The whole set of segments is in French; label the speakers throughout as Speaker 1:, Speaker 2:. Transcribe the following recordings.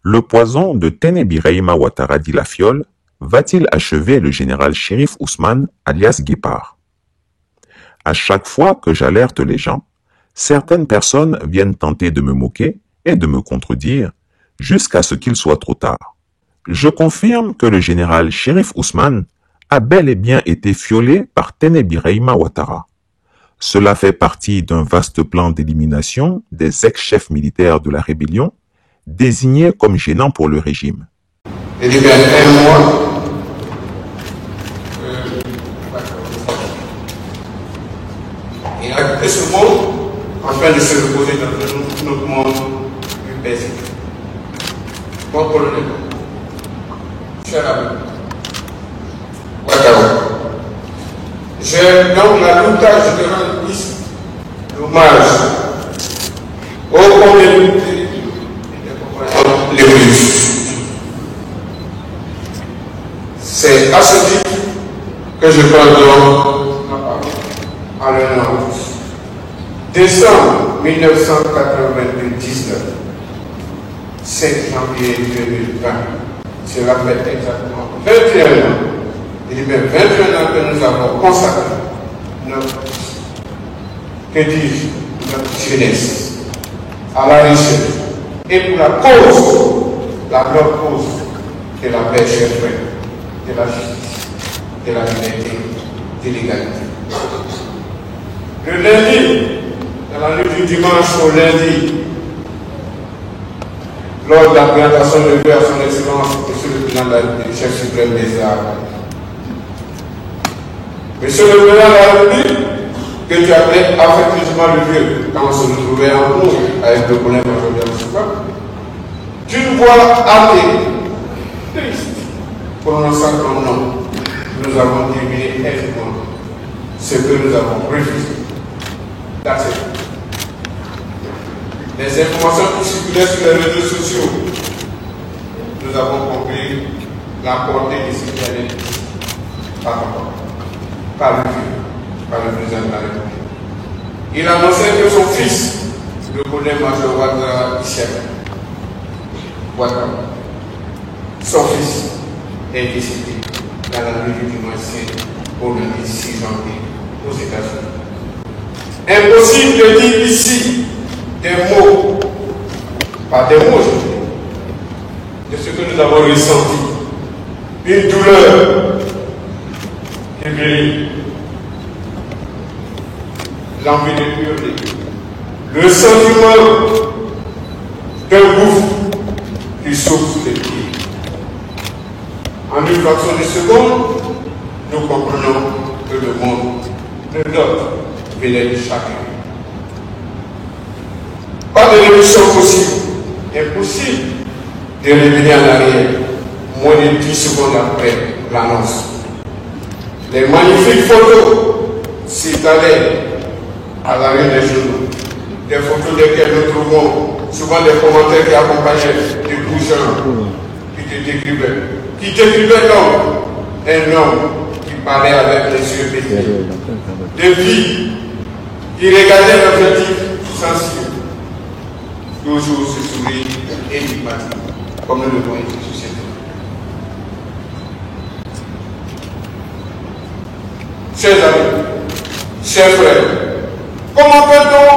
Speaker 1: Le poison de Téné-Birahima Ouattara dit la Fiole va-t-il achever le général Chérif Ousmane, alias Guépard? À chaque fois que j'alerte les gens, certaines personnes viennent tenter de me moquer et de me contredire jusqu'à ce qu'il soit trop tard. Je confirme que le général Chérif Ousmane a bel et bien été fiolé par Téné-Birahima Ouattara. Cela fait partie d'un vaste plan d'élimination des ex-chefs militaires de la rébellion, désignés comme gênants pour le régime.
Speaker 2: Il y a un mois, il a quitté ce monde en train de se reposer dans notre monde plus paisible. Mon colonel, cher ami, Ouattara, j'ai donc la loutage de rendre ici l'hommage au combien les plus. C'est à ce titre que je prends donc ma parole à l'honneur de tous. Décembre 1999, 5 janvier 2020, cela fait exactement 21 ans. Il y a 21 ans que nous avons consacré notre, que dis-je, notre jeunesse à la richesse et pour la cause, la grande cause de la paix, chers frères, de la justice, de la liberté, de l'égalité. Le lundi, dans la nuit du dimanche au lundi, lors de la présentation de vœux à son Excellence, Monsieur le Président de la République, chef suprême des arts, Monsieur le Président de la République, que tu appelais affectueusement le vieux, quand on se retrouvait en cours avec le colonel major de Souka, d'une voix âpre, triste, prononçant ton nom, nous avons terminé effectivement ce que nous avons refusé d'accepter. Les informations qui circulaient sur les réseaux sociaux, nous avons compris la portée de ce qui allait par le vieux, par le président de la République. Il annonçait que son fils, le colonel-major Ouattara Issek, son fils, est décédé dans la nuit du dimanche au lundi 6 janvier aux États-Unis. Impossible de dire ici des mots, pas des mots, de ce que nous avons ressenti. Une douleur qui brille, l'envie de hurler, le sentiment d'un gouffre qui souffle sous les pieds. En une fraction de seconde, nous comprenons que le monde, le nôtre, venait de chacun. Pas de révolution possible, impossible de revenir en arrière, moins de 10 secondes après l'annonce. Les magnifiques photos s'étalaient à l'arrière des journaux, des photos desquelles nous trouvons souvent des commentaires qui accompagnaient des bougeants qui décrivaient donc un homme qui parlait avec les yeux pétillés, de vie qui regardait l'objectif sensible, toujours ce sourire énigmatique, comme nous le voyons sur cette vie. Chers amis, chers frères, comment peut-on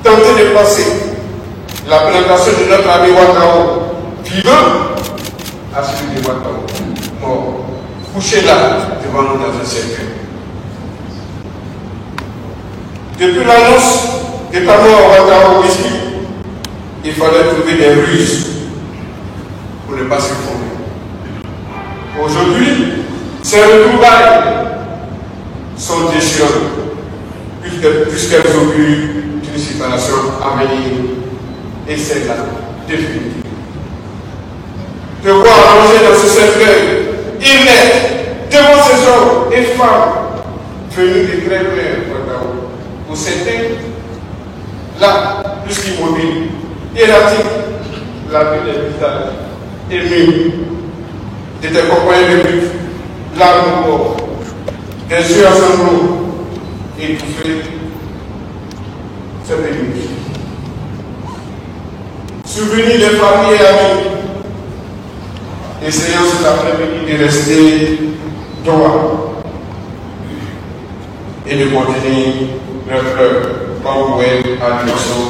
Speaker 2: tenter de passer la présentation de notre ami Ouattara vivant à celui de Ouattara mort, couché là devant nous dans un cercueil? Depuis l'annonce de ta mort à Ouattara au whisky, il fallait trouver des ruses pour ne pas s'effondrer. Aujourd'hui, ces retrouvailles sont déchirantes, puisqu'elles augurent d'une séparation à venir, et celle-là, définitive. De voir allongé dans ce cercueil, inerte, devant ces hommes et femmes venus de très loin, pour certains, là, plus qu'immobile, erratique, la vue des visages, émus, de tes compagnons de lutte, larmes au corps, des yeux à sanglots, étouffés, cette minute. Souvenir des familles et amis. Essayons cet après-midi de rester droit et de continuer notre convoi à direction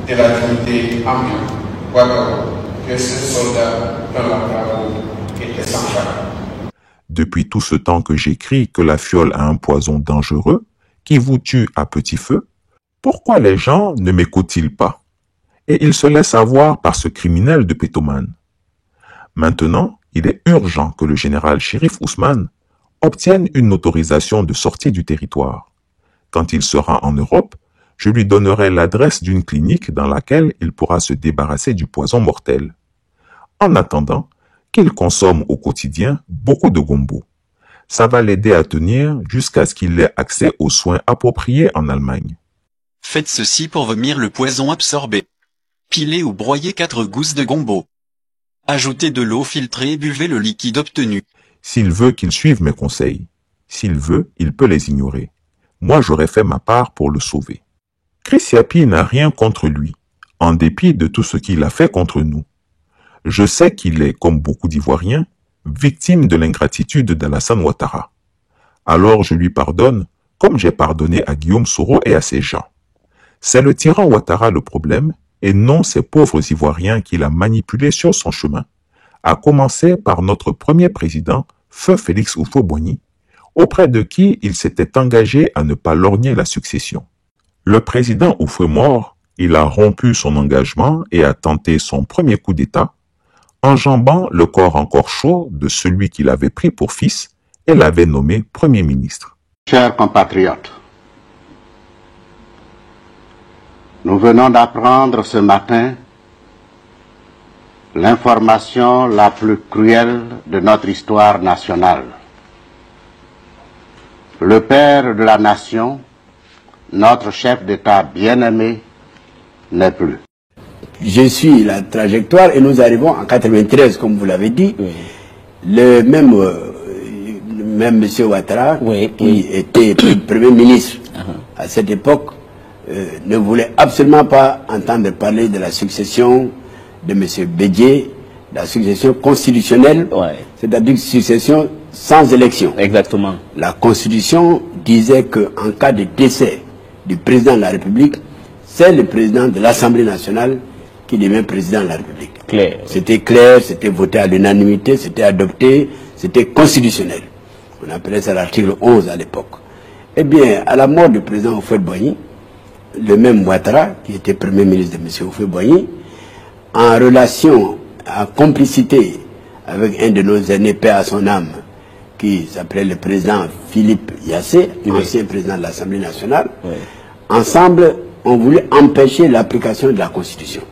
Speaker 2: de la dignité ambiante. Voilà que ce soldat dans la bravoure était sans charge.
Speaker 1: Depuis tout ce temps que j'écris que la fiole a un poison dangereux qui vous tue à petit feu, pourquoi les gens ne m'écoutent-ils pas? Et ils se laissent avoir par ce criminel de pétomane. Maintenant, il est urgent que le général Chérif Ousmane obtienne une autorisation de sortie du territoire. Quand il sera en Europe, je lui donnerai l'adresse d'une clinique dans laquelle il pourra se débarrasser du poison mortel. En attendant, qu'il consomme au quotidien beaucoup de gombo. Ça va l'aider à tenir jusqu'à ce qu'il ait accès aux soins appropriés en Allemagne.
Speaker 3: Faites ceci pour vomir le poison absorbé. Pilez ou broyez 4 gousses de gombo. Ajoutez de l'eau filtrée et buvez le liquide obtenu.
Speaker 1: S'il veut qu'il suive mes conseils. S'il veut, il peut les ignorer. Moi, j'aurais fait ma part pour le sauver. Chris Yapi n'a rien contre lui, en dépit de tout ce qu'il a fait contre nous. Je sais qu'il est, comme beaucoup d'Ivoiriens, victime de l'ingratitude d'Alassane Ouattara. Alors je lui pardonne, comme j'ai pardonné à Guillaume Soro et à ses gens. C'est le tyran Ouattara le problème, et non ces pauvres Ivoiriens qu'il a manipulés sur son chemin, à commencer par notre premier président, Feu Félix Houphouët-Boigny, auprès de qui il s'était engagé à ne pas lorgner la succession. Le président Houphouët mort, il a rompu son engagement et a tenté son premier coup d'État, enjambant le corps encore chaud de celui qu'il avait pris pour fils et l'avait nommé Premier ministre.
Speaker 4: Chers compatriotes, nous venons d'apprendre ce matin l'information la plus cruelle de notre histoire nationale. Le père de la nation, notre chef d'État bien-aimé, n'est plus.
Speaker 5: Je suis la trajectoire et nous arrivons en 93, comme vous l'avez dit. Oui. Le même M. Ouattara, qui était Premier ministre à cette époque, ne voulait absolument pas entendre parler de la succession de M. Bédié, de la succession constitutionnelle, c'est-à-dire succession sans élection.
Speaker 6: Exactement.
Speaker 5: La Constitution disait qu'en cas de décès du président de la République, c'est le président de l'Assemblée nationale qui devient président de la République. C'était clair, c'était voté à l'unanimité, c'était adopté, c'était constitutionnel. On appelait ça l'article 11 à l'époque. Eh bien, à la mort du président Houphouët-Boigny, le même Ouattara, qui était Premier ministre de M. Houphouët-Boigny, en relation, en complicité avec un de nos aînés, paix à son âme, qui s'appelait le président Philippe Yassé, ancien président de l'Assemblée nationale, ensemble, on voulait empêcher l'application de la Constitution.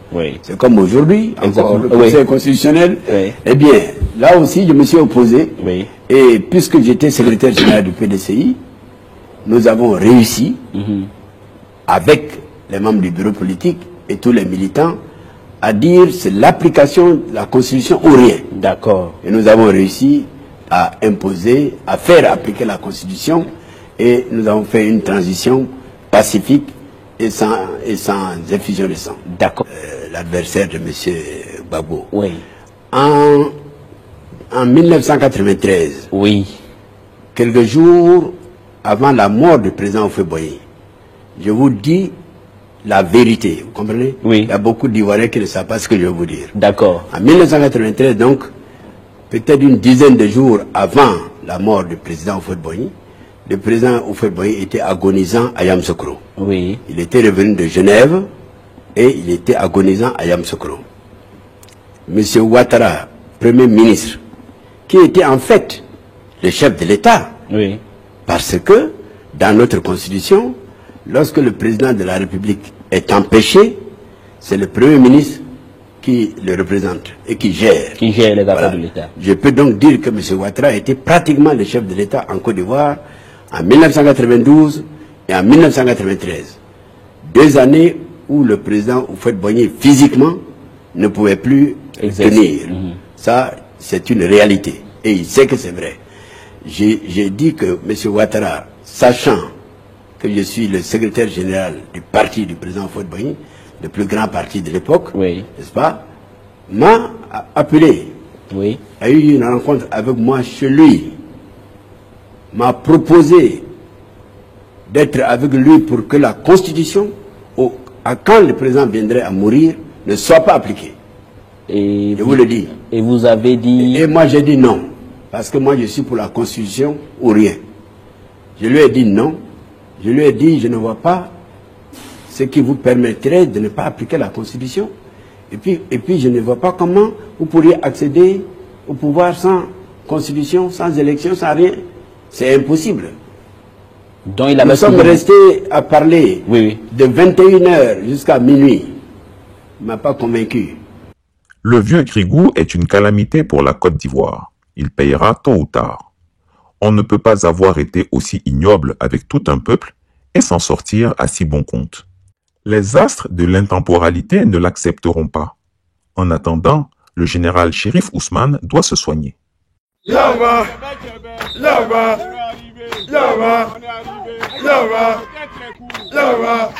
Speaker 5: C'est comme aujourd'hui, encore le Conseil constitutionnel. Eh bien, là aussi, je me suis opposé. Et puisque j'étais secrétaire général du PDCI, nous avons réussi, avec les membres du bureau politique et tous les militants, à dire c'est l'application de la Constitution ou rien.
Speaker 6: D'accord.
Speaker 5: Et nous avons réussi à imposer, à faire appliquer la Constitution, et nous avons fait une transition pacifique et sans effusion de sang.
Speaker 6: D'accord.
Speaker 5: L'adversaire de M. Gbagbo. En 1993, quelques jours avant la mort du président Houphouët-Boigny, je vous dis la vérité, vous comprenez? Il y a beaucoup d'Ivoiriens qui ne savent pas ce que je vais vous dire.
Speaker 6: D'accord.
Speaker 5: En 1993, donc, peut-être une dizaine de jours avant la mort du président Houphouët-Boigny, le président Houphouët-Boigny était agonisant à Yamoussoukro. Il était revenu de Genève et il était agonisant à Yamoussoukro. Monsieur Ouattara, Premier ministre, qui était en fait le chef de l'État, parce que dans notre Constitution, lorsque le président de la République est empêché, c'est le Premier ministre qui le représente et qui gère.
Speaker 6: Qui gère les affaires de l'État.
Speaker 5: Je peux donc dire que M. Ouattara était pratiquement le chef de l'État en Côte d'Ivoire en 1992 et en 1993. 2 années où le président Houphouët-Boigny physiquement ne pouvait plus tenir. Ça, c'est une réalité. Et il sait que c'est vrai. J'ai dit que M. Ouattara, sachant que je suis le secrétaire général du parti du président Houphouët-Boigny, le plus grand parti de l'époque,
Speaker 6: Oui.
Speaker 5: n'est-ce pas, m'a appelé,
Speaker 6: Oui.
Speaker 5: a eu une rencontre avec moi chez lui, m'a proposé d'être avec lui pour que la Constitution, quand le président viendrait à mourir, ne soit pas appliquée.
Speaker 6: Et
Speaker 5: je vous le dis.
Speaker 6: Et vous avez dit...
Speaker 5: Et moi j'ai dit non, parce que moi je suis pour la Constitution ou rien. Je lui ai dit non, je lui ai dit je ne vois pas ce qui vous permettrait de ne pas appliquer la Constitution. Et puis je ne vois pas comment vous pourriez accéder au pouvoir sans Constitution, sans élection, sans rien. C'est impossible.
Speaker 6: Donc il a
Speaker 5: Nous sommes restés à parler de 21h jusqu'à minuit. Il ne m'a pas convaincu.
Speaker 1: Le vieux Grigou est une calamité pour la Côte d'Ivoire. Il payera tôt ou tard. On ne peut pas avoir été aussi ignoble avec tout un peuple et s'en sortir à si bon compte. Les astres de l'intemporalité ne l'accepteront pas. En attendant, le général Chérif Ousmane doit se soigner.
Speaker 2: Yaba, Yaba, Yaba, Yaba, Yaba,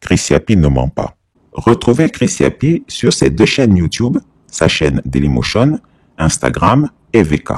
Speaker 1: Chris Yapi ne ment pas. Retrouvez Chris Yapi sur ses deux chaînes YouTube, sa chaîne Dailymotion, Instagram et VK.